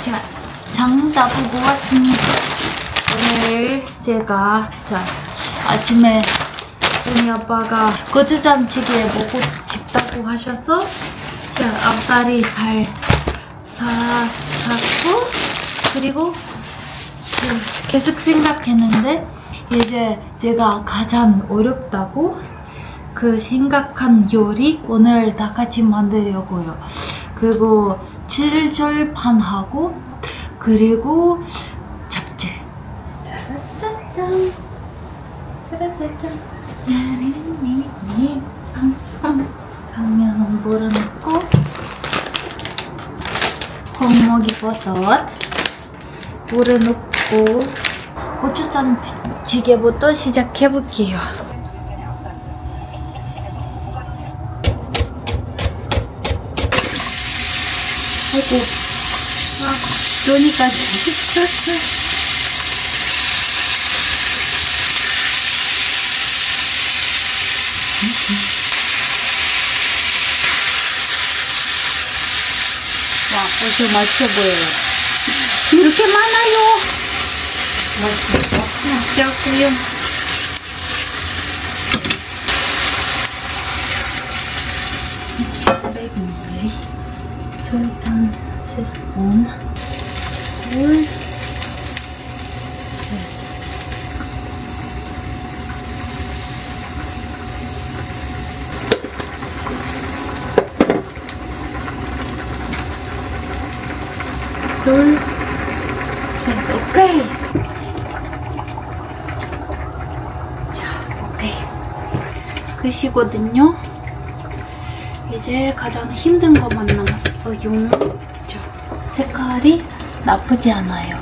자, 장 다 보고 왔습니다. 오늘 제가 아침에 우리 아빠가 고추장찌개 먹고 싶다고 하셔서 앞다리 살 샀고, 그리고 계속 생각했는데 이제 제가 가장 어렵다고 생각한 요리 오늘 다 같이 만들려고요. 그리고 칠절판하고 그리고 잡채. 짜라짜짠. 짜라짜짠. 야리니 빵빵. 당면 불어넣고 콩먹이버섯 불어넣고 고추장찌개부터 시작해볼게요. 아이고, 눈이까지. 와, 벌써 맛있어 보여요. 이렇게 많아요. 맛있어요? 맛있고요. 1,100ml 설탕 3스푼, 물 2, 3, 오케이. 자, 오케이. 끝이거든요. 이제 가장 힘든 것만 남았어요. 자, 색깔이 나쁘지 않아요.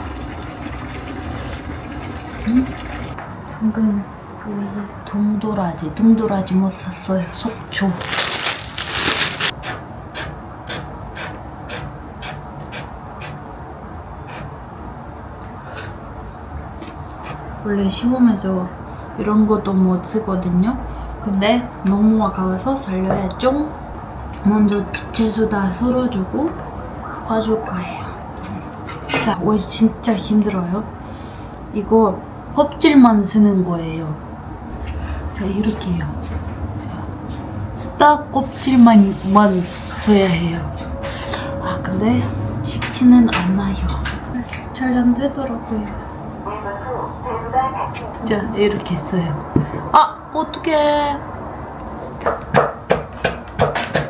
방금 동도라지 못 샀어요. 속초. 원래 시험에서 이런 것도 못 쓰거든요. 근데 너무 아까워서 살려야죠. 먼저 채소 다 썰어주고 볶아줄 거예요. 자, 왜 진짜 힘들어요? 이거 껍질만 쓰는 거예요. 자, 이렇게 해요. 자, 딱 껍질만 써야 해요. 아, 근데 쉽지는 않아요. 잘 안 되더라고요. 자, 이렇게 했어요. 아, 어떡해.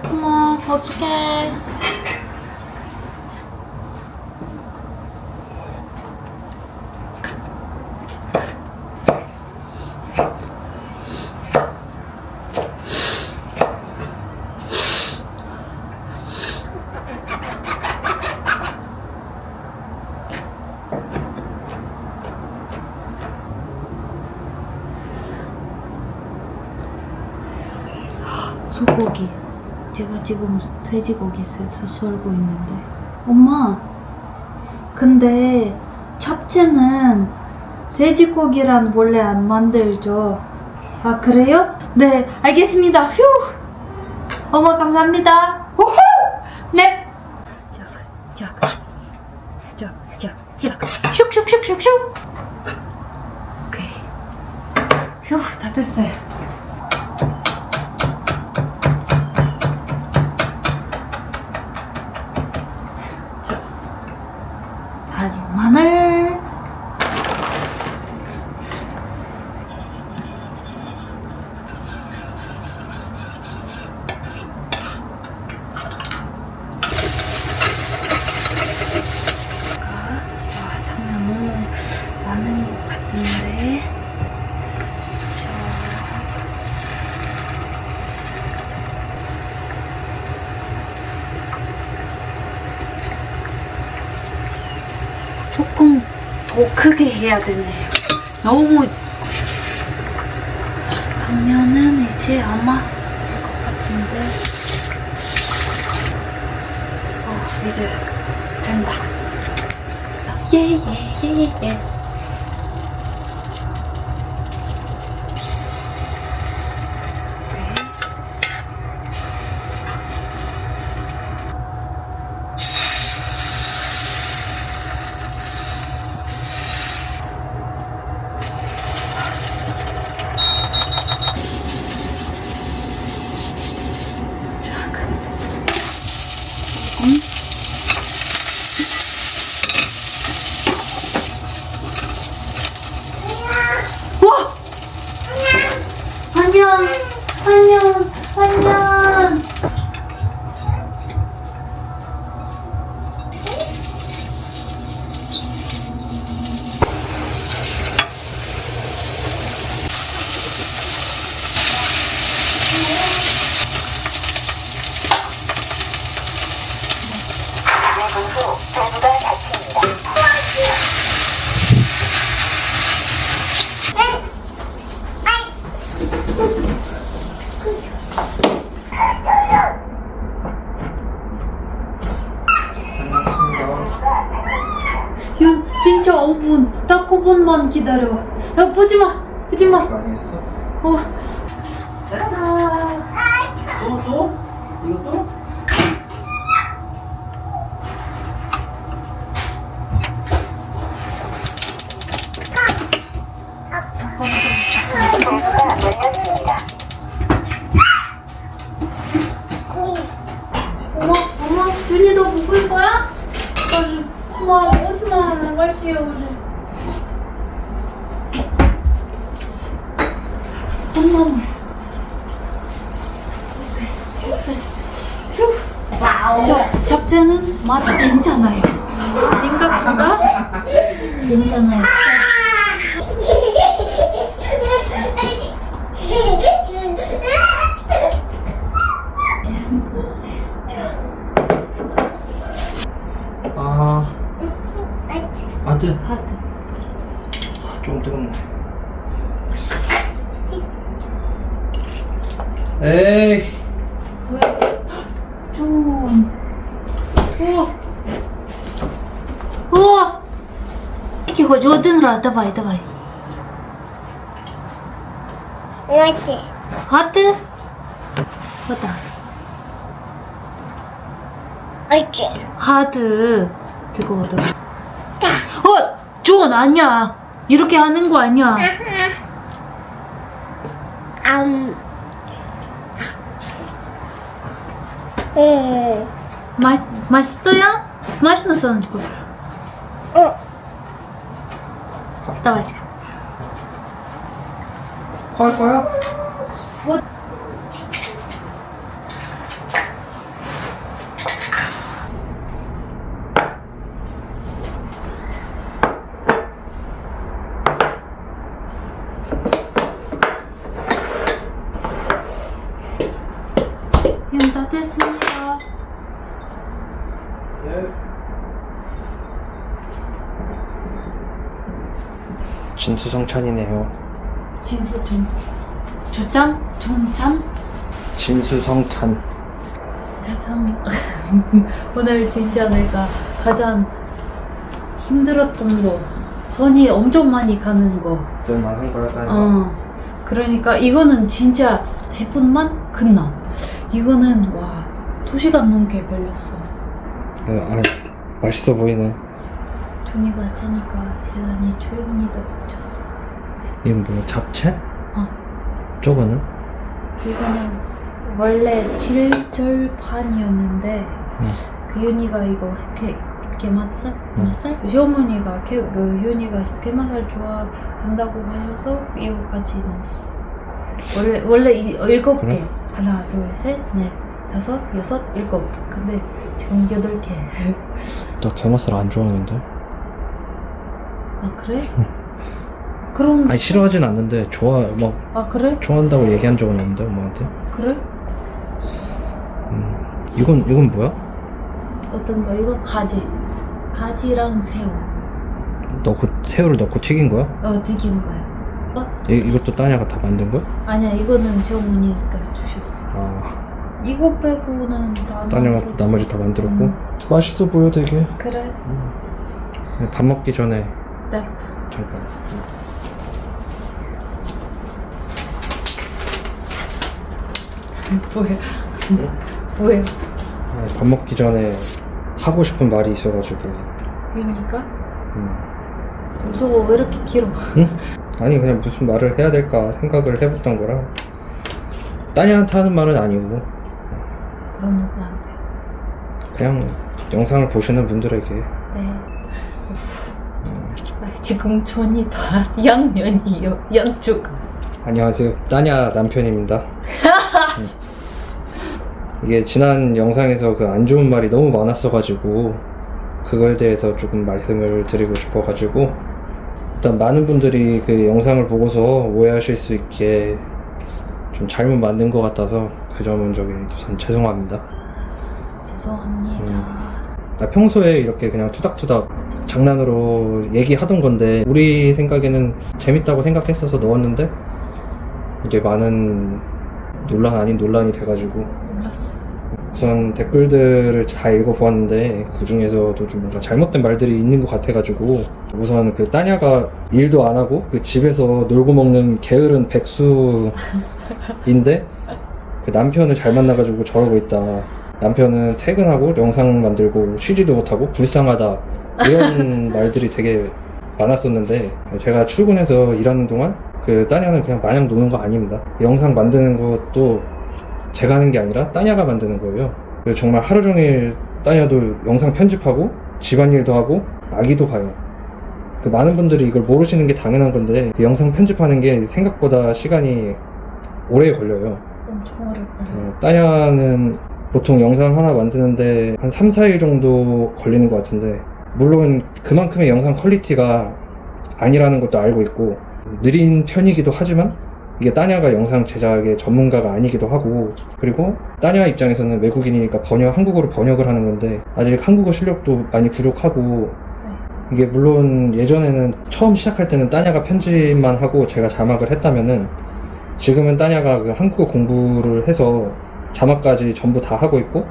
어머, 어떡해. 소고기. 제가 지금 돼지고기 썰고 있는데. 엄마, 근데 잡채는 돼지고기랑 원래 안 만들죠? 아, 그래요? 네, 알겠습니다. 휴! 엄마, 감사합니다. 우후! 네! 자, 슉슉슉슉슉! 오케이. 휴, 다 됐어요. 다진 마늘, 당면 너무 많은 것 같은데. 조금 더 크게 해야 되네요. 너무 당면은 이제 아마 될 것 같은데. 이제 된다. 예. 와! 안녕! 안녕! 안녕! 윤, 진짜 5분. 딱 5분만 기다려. 야, 보지마. 보지마. 많이 했어? 어. 또? 이거 또? 엄마, 준이 너 먹을 거야? 엄마, 오지마. 맛이야, 우리. 엄마. 저 잡채는 맛 괜찮아요. 생각보다 괜찮아요. 아들. 하트. 좀 뜨겁네. 에이. 왜? 좀. 우와. 우와. 이게 хоть один раз. Давай, давай. Нате. 하트. Вот так. Айте. 하트. 뜨거워. 존 아니야. 이렇게 하는 거 아니야. 맛있어요? смачно, сонечко? Давай. 할 거야? Вот. 다 됐습니다. 네. 진수성찬이네요. 종찬? 진수성찬. 짜잔. 오늘 진짜 내가 가장 힘들었던 거. 손이 엄청 많이 가는 거. 들만 한 거야, 그러니까 이거는 진짜 10분만 끝나. 이거는 와 2시간 넘게 걸렸어. 맛있어 보이네. 준이가 짜니까 세상에 조용히도 붙였어. 이건 뭐야? 잡채? 저거는? 이거는 원래 7절판이었는데 그 윤이가 이거 게맛살? 시어머니가 윤이가 게맛살 좋아한다고 하셔서 이거까지 넣었어. 원래 7개. 그래? 하나, 둘, 셋, 넷, 다섯, 여섯, 일곱. 근데 지금 8개. 나 게맛살 안 좋아하는데. 아 그래? 그럼 아니 싫어하진 않는데 아 그래? 좋아한다고 얘기한 적은 없는데 엄마한테. 그래? 이건 뭐야? 어떤 거? 이거 가지랑 새우. 새우를 넣고 튀긴 거야? 튀긴 거야. 이것도 따냐가 다 만든 거야? 아니야, 이거는 제 어머니가 주셨어. 이거 빼고는 다 따냐가 나머지 다 만들었고. 맛있어 보여 되게. 그래. 밥 먹기 전에 네. 잠깐. 뭐야? 밥 먹기 전에 하고 싶은 말이 있어가지고. 윤이가? 무서워. 왜 이렇게 길어? 응? 아니 그냥 무슨 말을 해야 될까 생각을 해봤던 거라. 따냐한테 하는 말은 아니고 그럼 누구한테? 그냥 영상을 보시는 분들에게. 네. 지금 전이 다 양면이요. 양쪽. 안녕하세요. 따냐 남편입니다. 이게 지난 영상에서 그 안 좋은 말이 너무 많았어가지고 그거에 대해서 조금 말씀을 드리고 싶어가지고 일단 많은 분들이 그 영상을 보고서 오해하실 수 있게 좀 잘못 만든 것 같아서 그 점은 저기 우선 죄송합니다. 죄송합니다. 평소에 이렇게 그냥 투닥투닥 장난으로 얘기하던 건데 우리 생각에는 재밌다고 생각했어서 넣었는데 이게 많은 논란 아닌 논란이 돼가지고 몰랐어. 우선 댓글들을 다 읽어보았는데 그 중에서도 좀 뭔가 잘못된 말들이 있는 것 같아가지고 우선 그 따냐가 일도 안 하고 그 집에서 놀고 먹는 게으른 백수인데 그 남편을 잘 만나가지고 저러고 있다. 남편은 퇴근하고 영상 만들고 쉬지도 못하고 불쌍하다 이런 말들이 되게 많았었는데 제가 출근해서 일하는 동안 그 따냐는 그냥 마냥 노는 거 아닙니다. 영상 만드는 것도 제가 하는 게 아니라 따냐가 만드는 거예요. 그래서 정말 하루 종일 따냐도 영상 편집하고 집안일도 하고 아기도 봐요. 그 많은 분들이 이걸 모르시는 게 당연한 건데 그 영상 편집하는 게 생각보다 시간이 오래 걸려요. 엄청 오래 걸려. 따냐는 보통 영상 하나 만드는데 한 3, 4일 정도 걸리는 것 같은데 물론 그만큼의 영상 퀄리티가 아니라는 것도 알고 있고 느린 편이기도 하지만 이게 따냐가 영상 제작의 전문가가 아니기도 하고 그리고 따냐 입장에서는 외국인이니까 한국어로 번역을 하는 건데 아직 한국어 실력도 많이 부족하고 이게 물론 예전에는 처음 시작할 때는 따냐가 편집만 하고 제가 자막을 했다면은 지금은 따냐가 그 한국어 공부를 해서 자막까지 전부 다 하고 있고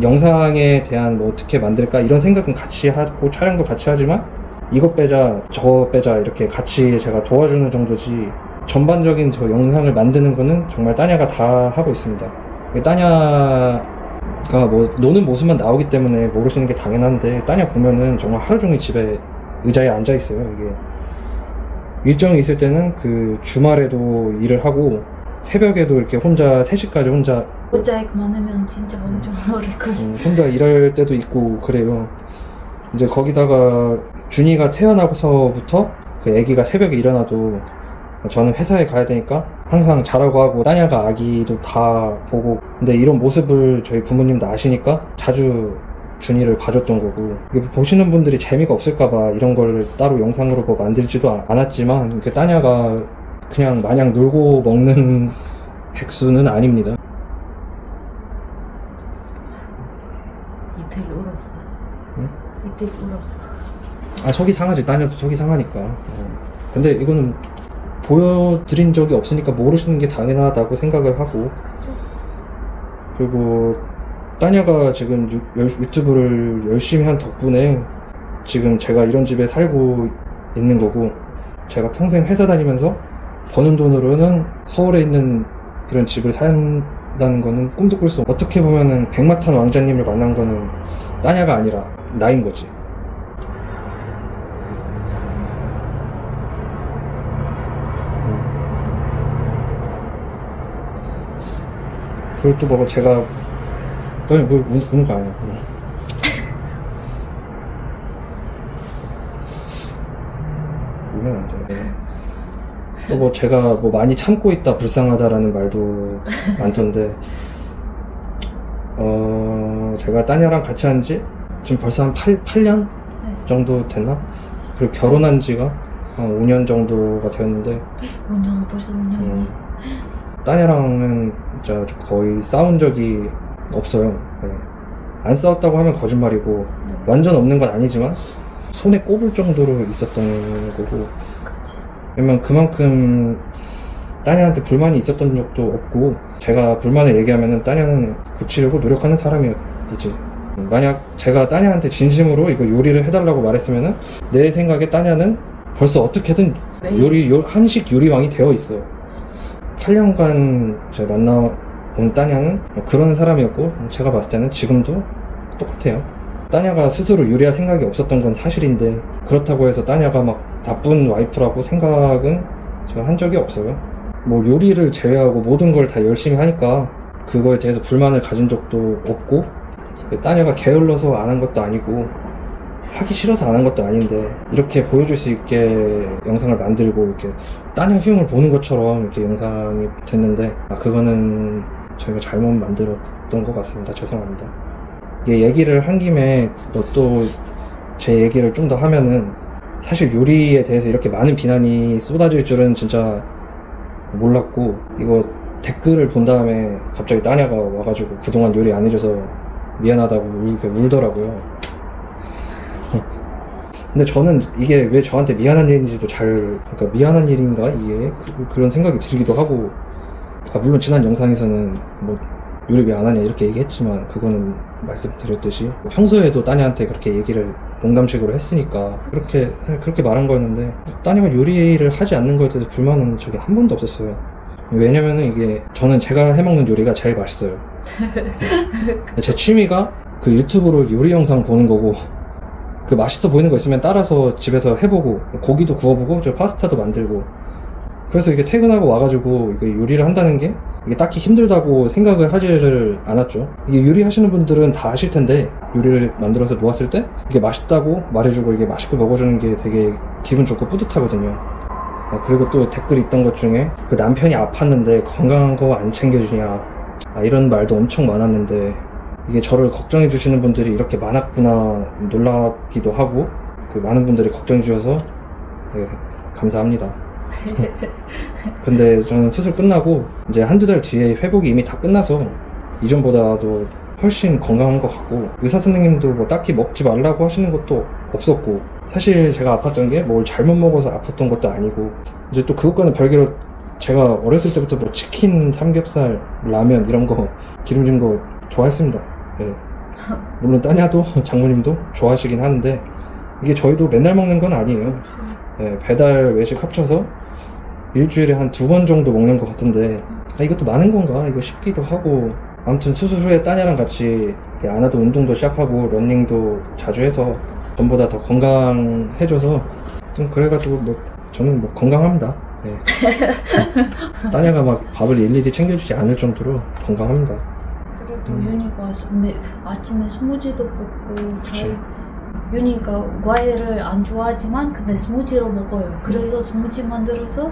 영상에 대한 뭐 어떻게 만들까 이런 생각은 같이 하고 촬영도 같이 하지만 이것 빼자 저거 빼자 이렇게 같이 제가 도와주는 정도지 전반적인 저 영상을 만드는 거는 정말 따냐가 다 하고 있습니다. 따냐가 뭐 노는 모습만 나오기 때문에 모르시는 게 당연한데 따냐 보면은 정말 하루 종일 집에 의자에 앉아 있어요. 이게 일정이 있을 때는 그 주말에도 일을 하고 새벽에도 이렇게 혼자 3시까지 혼자 모자이크 많으면 진짜 엄청 오래 걸려. 혼자 일할 때도 있고 그래요. 이제 거기다가 준이가 태어나고서부터 그 아기가 새벽에 일어나도 저는 회사에 가야 되니까 항상 자라고 하고 따냐가 아기도 다 보고 근데 이런 모습을 저희 부모님도 아시니까 자주 준이를 봐줬던 거고 보시는 분들이 재미가 없을까봐 이런 걸 따로 영상으로 뭐 만들지도 않았지만 그 따냐가 그냥 마냥 놀고 먹는 백수는 아닙니다. 이틀 울었어. 응? 이틀 울었어. 속이 상하지. 따냐도 속이 상하니까. 근데 이거는 보여드린 적이 없으니까 모르시는 게 당연하다고 생각을 하고 그쵸? 그리고 따냐가 지금 유튜브를 열심히 한 덕분에 지금 제가 이런 집에 살고 있는 거고 제가 평생 회사 다니면서 버는 돈으로는 서울에 있는 그런 집을 산다는 거는 꿈도 꿀 수 없고 어떻게 보면은 백마탄 왕자님을 만난 거는 따냐가 아니라 나인 거지. 그리고 또 뭐 제가 너희 뭐 우는 거 아니야. 울면 안 돼. 또 뭐 제가 뭐 많이 참고 있다 불쌍하다라는 말도 많던데 제가 따냐랑 같이 한 지 지금 벌써 한 8년 정도 됐나? 그리고 결혼한 지가 한 5년 정도가 되었는데 5년 벌써 5년이. 따냐랑은 진짜 거의 싸운 적이 없어요. 네. 안 싸웠다고 하면 거짓말이고 네. 완전 없는 건 아니지만 손에 꼽을 정도로 있었던 거고 그치. 왜냐면 그만큼 따냐한테 불만이 있었던 적도 없고 제가 불만을 얘기하면은 따냐는 고치려고 노력하는 사람이지. 만약 제가 따냐한테 진심으로 이거 요리를 해달라고 말했으면은 내 생각에 따냐는 벌써 어떻게든 한식 요리왕이 되어 있어. 8년간 제가 만나온 따냐는 그런 사람이었고 제가 봤을 때는 지금도 똑같아요. 따냐가 스스로 요리할 생각이 없었던 건 사실인데 그렇다고 해서 따냐가 막 나쁜 와이프라고 생각은 제가 한 적이 없어요. 뭐 요리를 제외하고 모든 걸 다 열심히 하니까 그거에 대해서 불만을 가진 적도 없고 따냐가 게을러서 안 한 것도 아니고 하기 싫어서 안 한 것도 아닌데 이렇게 보여줄 수 있게 영상을 만들고 이렇게 따녀 흉을 보는 것처럼 이렇게 영상이 됐는데 그거는 저희가 잘못 만들었던 것 같습니다. 죄송합니다. 이게 얘기를 한 김에 또 제 얘기를 좀 더 하면은 사실 요리에 대해서 이렇게 많은 비난이 쏟아질 줄은 진짜 몰랐고 이거 댓글을 본 다음에 갑자기 따냐가 와가지고 그동안 요리 안 해줘서 미안하다고 이렇게 울더라고요. 근데 저는 이게 왜 저한테 미안한 일인지도 그러니까 미안한 일인가 이게 그런 생각이 들기도 하고 물론 지난 영상에서는 뭐 요리 왜 안 하냐 이렇게 얘기했지만 그거는 말씀드렸듯이 평소에도 따냐한테 그렇게 얘기를 농담식으로 했으니까 그렇게 말한 거였는데 따냐가 요리를 하지 않는 거에 대해서 불만은 저게 한 번도 없었어요. 왜냐면은 이게 저는 제가 해먹는 요리가 제일 맛있어요. 제 취미가 그 유튜브로 요리 영상 보는 거고 그 맛있어 보이는 거 있으면 따라서 집에서 해보고 고기도 구워보고 저 파스타도 만들고 그래서 이게 퇴근하고 와가지고 이게 요리를 한다는 게 이게 딱히 힘들다고 생각을 하지를 않았죠. 이게 요리하시는 분들은 다 아실 텐데 요리를 만들어서 놓았을 때 이게 맛있다고 말해주고 이게 맛있게 먹어주는 게 되게 기분 좋고 뿌듯하거든요. 그리고 또 댓글 있던 것 중에 그 남편이 아팠는데 건강한 거 안 챙겨주냐 이런 말도 엄청 많았는데 이게 저를 걱정해 주시는 분들이 이렇게 많았구나 놀랍기도 하고 그 많은 분들이 걱정해 주셔서 감사합니다. 근데 저는 수술 끝나고 이제 한두 달 뒤에 회복이 이미 다 끝나서 이전보다도 훨씬 건강한 것 같고 의사 선생님도 뭐 딱히 먹지 말라고 하시는 것도 없었고 사실 제가 아팠던 게 뭘 잘못 먹어서 아팠던 것도 아니고 이제 또 그것과는 별개로 제가 어렸을 때부터 뭐 치킨, 삼겹살, 라면 이런 거 기름진 거 좋아했습니다. 예. 물론 따냐도 장모님도 좋아하시긴 하는데 이게 저희도 맨날 먹는 건 아니에요. 예, 배달 외식 합쳐서 일주일에 한 2번 정도 먹는 것 같은데 이것도 많은 건가 이거 싶기도 하고 아무튼 수술 후에 따냐랑 같이 안 하던 운동도 시작하고 러닝도 자주 해서 전보다 더 건강해져서 좀 그래가지고 뭐 저는 뭐 건강합니다. 예. 따냐가 막 밥을 일일이 챙겨주지 않을 정도로 건강합니다. 그래도 윤희가 아침에 스무지도 먹고 그치. 윤희가 과일을 안 좋아하지만 근데 스무지로 먹어요. 그래서 스무지 만들어서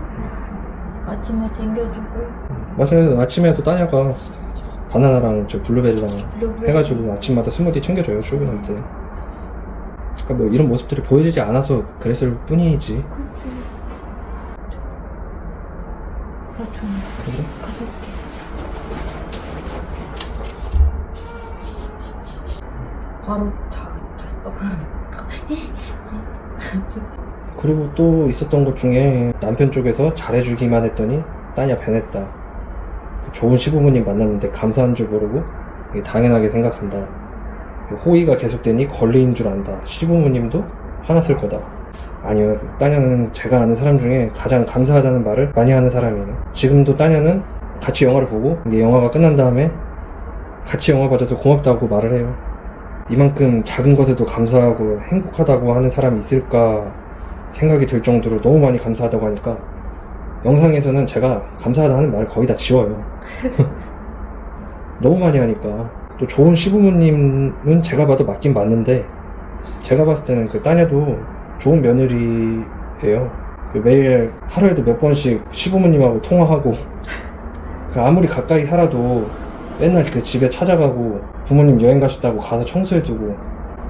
아침에 챙겨주고 맞아요. 아침에도 따냐가 바나나랑 저 블루베리랑 해가지고 아침마다 스무디 챙겨줘요. 출근할 때. 그러니까 뭐 이런 모습들이 보여지지 않아서 그랬을 뿐이지. 좀 그래? 가볍게. 바로 잤어. 그리고 또 있었던 것 중에 남편 쪽에서 잘해주기만 했더니 따냐 변했다. 좋은 시부모님 만났는데 감사한 줄 모르고 당연하게 생각한다. 호의가 계속되니 권리인 줄 안다. 시부모님도 화났을 거다. 아니요, 따냐는 제가 아는 사람 중에 가장 감사하다는 말을 많이 하는 사람이에요. 지금도 따냐는 같이 영화를 보고 이게 영화가 끝난 다음에 같이 영화 봐줘서 고맙다고 말을 해요. 이만큼 작은 것에도 감사하고 행복하다고 하는 사람이 있을까 생각이 들 정도로 너무 많이 감사하다고 하니까 영상에서는 제가 감사하다 하는 말을 거의 다 지워요. 너무 많이 하니까. 또 좋은 시부모님은 제가 봐도 맞긴 맞는데 제가 봤을 때는 그 따냐도 좋은 며느리예요. 매일 하루에도 몇 번씩 시부모님하고 통화하고 아무리 가까이 살아도 맨날 그 집에 찾아가고 부모님 여행 가셨다고 가서 청소해주고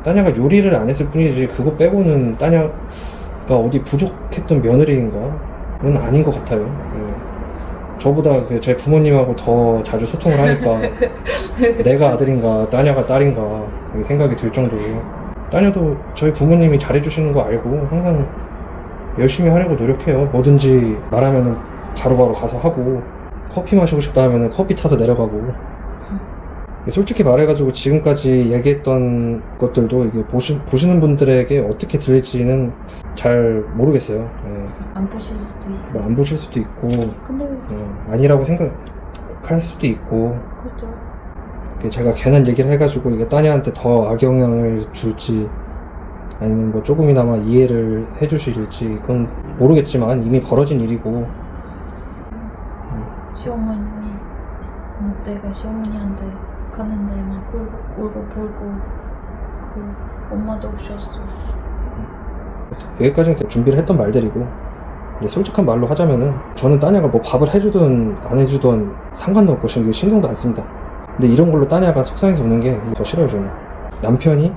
따냐가 요리를 안 했을 뿐이지 그거 빼고는 따냐가 어디 부족했던 며느리인가는 아닌 것 같아요. 저보다 제 부모님하고 더 자주 소통을 하니까 내가 아들인가 따냐가 딸인가 생각이 들 정도로 따냐도 저희 부모님이 잘해주시는 거 알고 항상 열심히 하려고 노력해요. 뭐든지 말하면 바로바로 가서 하고 커피 마시고 싶다 하면 커피 타서 내려가고 솔직히 말해가지고 지금까지 얘기했던 것들도 이게 보시는 분들에게 어떻게 들릴지는 잘 모르겠어요. 안 보실 수도 있어. 뭐 안 보실 수도 있고 근데 아니라고 생각할 수도 있고 그죠. 제가 괜한 얘기를 해가지고 이게 따냐한테 더 악영향을 줄지 아니면 뭐 조금이나마 이해를 해주실지 그건 모르겠지만 이미 벌어진 일이고 시어머님이 내가 시어머니한테 가는데 막 울고 볼고 그 엄마도 오셨어. 여기까지는 준비를 했던 말들이고, 근데 솔직한 말로 하자면은 저는 따냐가 뭐 밥을 해주든 안 해주든 상관도 없고 신경도 안 씁니다. 근데 이런 걸로 따냐가 속상해서 우는 게 더 싫어요. 저는 남편이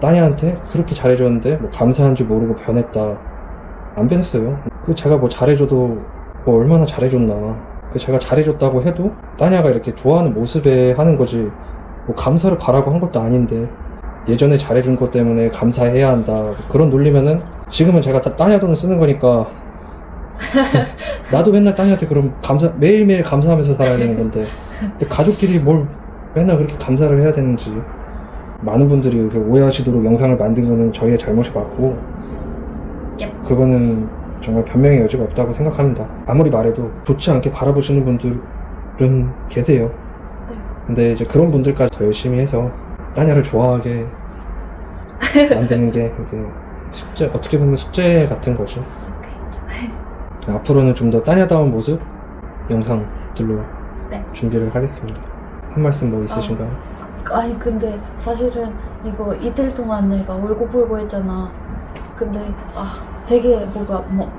따냐한테 그렇게 잘해줬는데 뭐 감사한 줄 모르고 변했다. 안 변했어요. 그 제가 뭐 잘해줘도 뭐 얼마나 잘해줬나. 그 제가 잘해줬다고 해도 따냐가 이렇게 좋아하는 모습에 하는 거지 뭐 감사를 바라고 한 것도 아닌데, 예전에 잘해준 것 때문에 감사해야 한다 그런 논리면은 지금은 제가 다 따냐 돈을 쓰는 거니까 나도 맨날 따냐한테 그럼 매일매일 감사하면서 살아야 되는 건데, 근데 가족끼리 뭘 맨날 그렇게 감사를 해야 되는지. 많은 분들이 이렇게 오해하시도록 영상을 만든 거는 저희의 잘못이 맞고, 그거는 정말 변명의 여지가 없다고 생각합니다. 아무리 말해도 좋지 않게 바라보시는 분들은 계세요. 근데 이제 그런 분들까지 더 열심히 해서 따냐를 좋아하게 만드는 게 이게 숙제, 어떻게 보면 숙제 같은 거죠. 앞으로는 좀 더 따냐다운 모습 영상들로 네. 준비를 하겠습니다. 한 말씀 뭐 있으신가요? 아니 근데 사실은 이거 이틀 동안 내가 울고불고 했잖아. 근데 되게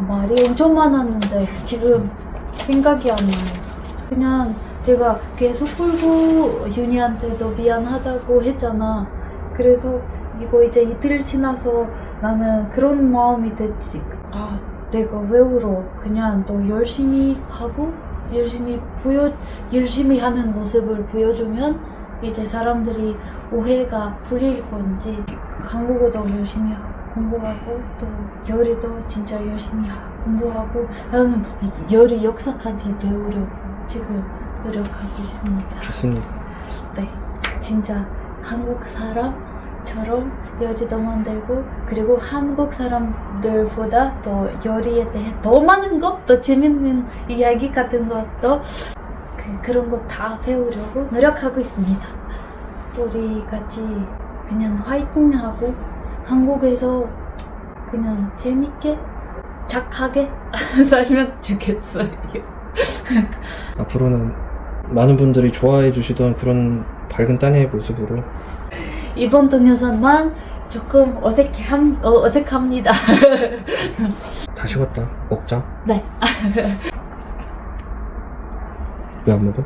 말이 엄청 많았는데 지금 생각이 안 나요. 그냥 제가 계속 울고 윤희한테도 미안하다고 했잖아. 그래서 이거 이제 이틀 지나서 나는 그런 마음이 됐지. 내가 왜 울어? 그냥 더 열심히 하고 열심히 하는 모습을 보여주면 이제 사람들이 오해가 풀릴 건지, 한국어도 열심히 공부하고 또 요리도 진짜 열심히 공부하고 나는 요리 역사까지 배우려고 지금 노력하고 있습니다. 좋습니다. 네, 진짜 한국 사람처럼 요리도 만들고, 그리고 한국 사람들보다 더 요리에 대해 더 많은 것, 더 재밌는 이야기 같은 것도 그런 거 다 배우려고 노력하고 있습니다. 우리 같이 그냥 화이팅하고 한국에서 그냥 재밌게 착하게 살면 좋겠어요. 앞으로는 많은 분들이 좋아해 주시던 그런 밝은 따냐의 모습으로 이번 동영상만 조금 어색합니다. 다시 왔다 먹자. 네. 왜 안 먹어?